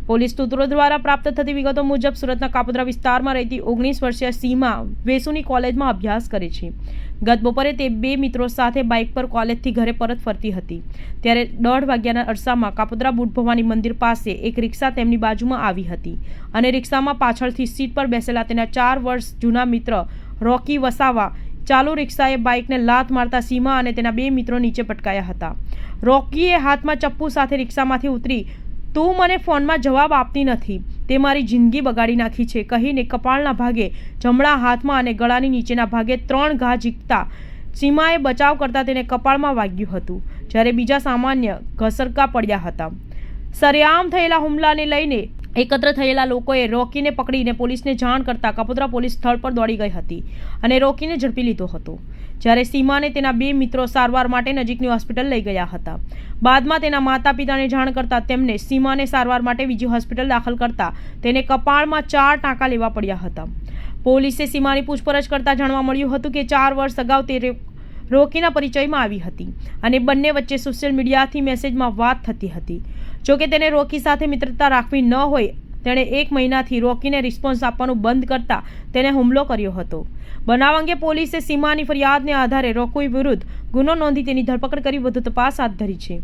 Police સૂત્રો દ્વારા પ્રાપ્ત થતી વિગતો મુજબ સુરતના કાપોદ્રા વિસ્તારમાં રહેતી 19 વર્ષીય સીમા વેસુની કોલેજમાં અભ્યાસ કરે છે। ગત બપોરે તે બે મિત્રો સાથે બાઇક પર કોલેજથી ઘરે પરત ફરતી હતી ત્યારે 1:30 વાગ્યાના અરસામાં કાપોદ્રા બુટ ભવાની મંદિર પાસે એક રિક્ષા તેમની બાજુમાં આવી હતી અને રિક્ષામાં પાછળથી સીટ પર બેસેલા તેના 4 વર્ષ જૂના મિત્ર રોકી વસાવા ચાલુ રિક્ષાએ બાઇકને લાત મારતા સીમા અને તેના બે મિત્રો નીચે પટકાયા હતા। રોકીએ હાથમાં ચપ્પુ સાથે રિક્ષામાંથી ઉતરી તું મને ફોનમાં જવાબ આપતી નથી, તે મારી જિંદગી બગાડી નાખી છે કહીને કપાળના ભાગે, જમણા હાથમાં અને ગળાની નીચેના ભાગે 3 ઘા ઝીકતા સીમાએ બચાવ કરતા તેને કપાળમાં વાગ્યું હતું જ્યારે બીજા સામાન્ય ઘસરકા પડ્યા હતા। સરેઆમ થયેલા હુમલાને લઈને એકત્ર થયેલા લોકોએ રોકીને પકડીને પોલીસને જાણ કરતા કાપોદ્રા પોલીસ સ્થળ પર દોડી ગઈ હતી અને રોકીને ઝડપી લીધો હતો જ્યારે સીમાને તેના બે મિત્રો સારવાર માટે નજીકની હોસ્પિટલ લઈ ગયા હતા। બાદમાં તેના માતા પિતાને જાણ કરતા તેમને સીમાને સારવાર માટે બીજી હોસ્પિટલ દાખલ કરતા તેને કપાળમાં 4 ટાંકા લેવા પડ્યા હતા। પોલીસે સીમાની પૂછપરછ કરતા જાણવા મળ્યું હતું કે 4 વર્ષ અગાઉ તે રોકીના પરિચયમાં આવી હતી અને બંને વચ્ચે સોશિયલ મીડિયાથી મેસેજમાં વાત થતી હતી। જોકે તેને રોકી સાથે મિત્રતા રાખવી ન હોય તેણે 1 મહિનાથી રોકીને રિસ્પોન્સ આપવાનું બંધ કરતા તેને હુમલો કર્યો હતો। બનાવ અંગે પોલીસે સીમાની ફરિયાદને આધારે રોકી વિરુદ્ધ ગુનો નોંધી તેની ધરપકડ કરી વધુ તપાસ હાથ ધરી છે।